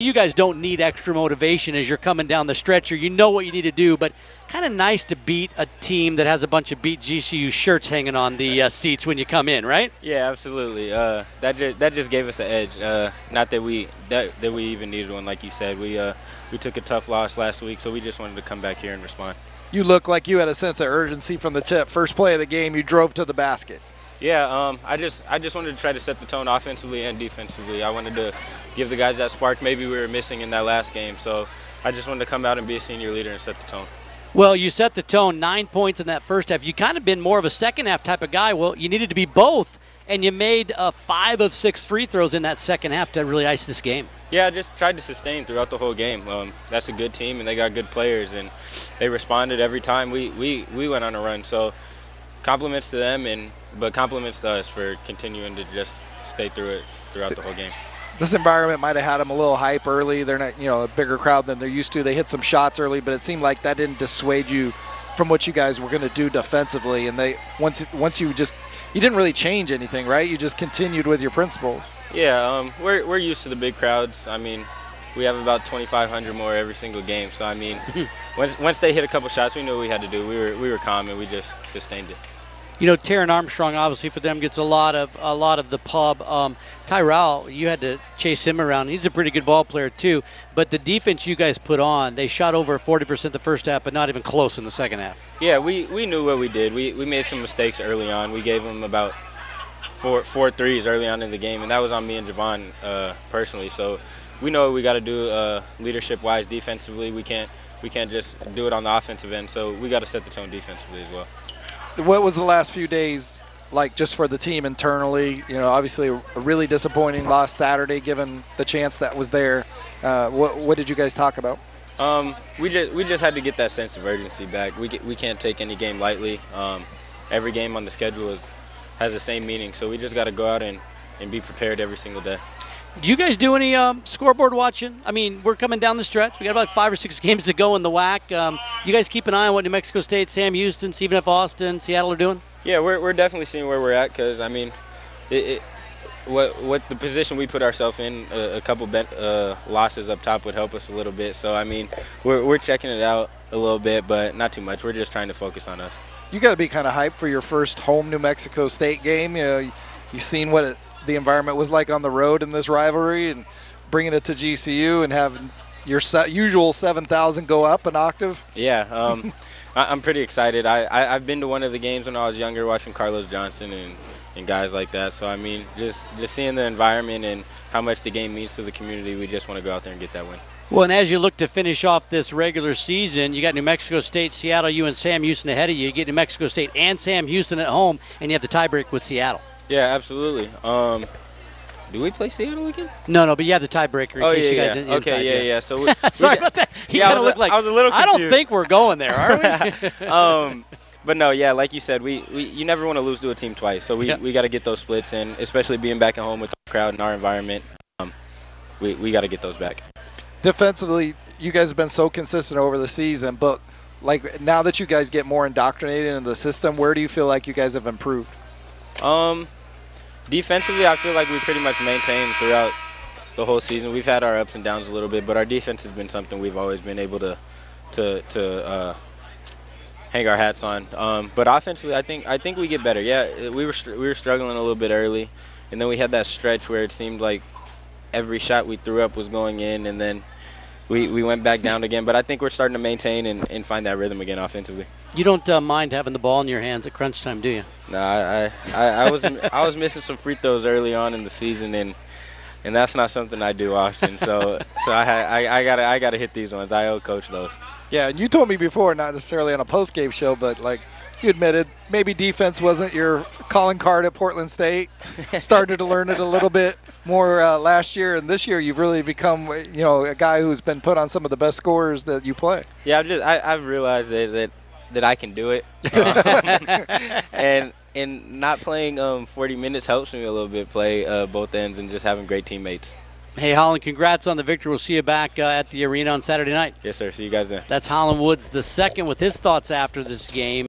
You guys don't need extra motivation as you're coming down the stretcher. You know what you need to do, but kind of nice to beat a team that has a bunch of beat GCU shirts hanging on the seats when you come in, right? Yeah, absolutely. That just gave us an edge. Not that we even needed one, like you said. We took a tough loss last week, so we just wanted to come back here and respond. You look like you had a sense of urgency from the tip. First play of the game, you drove to the basket. Yeah, I just wanted to try to set the tone offensively and defensively. I wanted to give the guys that spark maybe we were missing in that last game. So I just wanted to come out and be a senior leader and set the tone. Well, you set the tone, 9 points in that first half. You kind of been more of a second half type of guy. Well, you needed to be both, and you made 5 of 6 free throws in that second half to really ice this game. Yeah, I just tried to sustain throughout the whole game. That's a good team, and they got good players, and they responded every time we went on a run. So compliments to them, but compliments to us for continuing to just stay through it throughout the whole game. This environment might have had them a little hype early. They're not, a bigger crowd than they're used to. They hit some shots early, but it seemed like that didn't dissuade you from what you guys were going to do defensively. And once you didn't really change anything, right? You just continued with your principles. Yeah, we're used to the big crowds. I mean, we have about 2,500 more every single game. So I mean, once they hit a couple shots, we knew what we had to do. We were calm and we just sustained it. Taron Armstrong, obviously for them, gets a lot of the pub. Tyrell, you had to chase him around. He's a pretty good ball player too. But the defense you guys put on, they shot over 40% the first half, but not even close in the second half. Yeah, we knew what we did. We made some mistakes early on. We gave them about four threes early on in the game, and that was on me and Javon personally. So we know what we got to do leadership-wise defensively. We can't just do it on the offensive end. So we got to set the tone defensively as well. What was the last few days like just for the team internally? Obviously a really disappointing loss Saturday given the chance that was there. What did you guys talk about? We just had to get that sense of urgency back. We can't take any game lightly. Every game on the schedule has the same meaning, so we just got to go out and be prepared every single day. Do you guys do any scoreboard watching? I mean, we're coming down the stretch. We got about 5 or 6 games to go in the WAC. You guys keep an eye on what New Mexico State, Sam Houston, Stephen F. Austin, Seattle are doing? Yeah, we're definitely seeing where we're at because, I mean, what the position we put ourselves in, a couple losses up top would help us a little bit. So, I mean, we're checking it out a little bit, but not too much. We're just trying to focus on us. You got to be kind of hyped for your first home New Mexico State game. You've seen what the environment was like on the road in this rivalry, and bringing it to GCU and having your usual 7,000 go up an octave. Yeah, I'm pretty excited. I've been to one of the games when I was younger, watching Carlos Johnson and guys like that. So I mean, just seeing the environment and how much the game means to the community, we just want to go out there and get that win. Well, and as you look to finish off this regular season, you got New Mexico State, Seattle, you and Sam Houston ahead of you. You get New Mexico State and Sam Houston at home, and you have the tiebreak with Seattle. Yeah, absolutely. Do we play Seattle again? No, but you have the tiebreaker in case you guys didn't. Okay, yeah. So sorry about that. I was a little confused. I don't think we're going there, are we? But no, yeah, like you said, you never want to lose to a team twice. So we got to get those splits in, especially being back at home with the crowd and our environment. We got to get those back. Defensively, you guys have been so consistent over the season, but like now that you guys get more indoctrinated into the system, where do you feel like you guys have improved? Defensively, I feel like we pretty much maintained throughout the whole season. We've had our ups and downs a little bit, but our defense has been something we've always been able to hang our hats on. But offensively, I think we get better. Yeah, we were struggling a little bit early, and then we had that stretch where it seemed like every shot we threw up was going in, and then we went back down again. But I think we're starting to maintain and find that rhythm again offensively. You don't mind having the ball in your hands at crunch time, do you? No, I was missing some free throws early on in the season, and that's not something I do often. So I gotta hit these ones. I owe coach those. Yeah, and you told me before, not necessarily on a post-game show, but like you admitted, maybe defense wasn't your calling card at Portland State. Started to learn it a little bit more last year, and this year you've really become a guy who's been put on some of the best scorers that you play. Yeah, I've realized that I can do it, and not playing 40 minutes helps me a little bit. Play both ends and just having great teammates. Hey, Holland, congrats on the victory. We'll see you back at the arena on Saturday night. Yes, sir. See you guys then. That's Holland Woods, the second, with his thoughts after this game.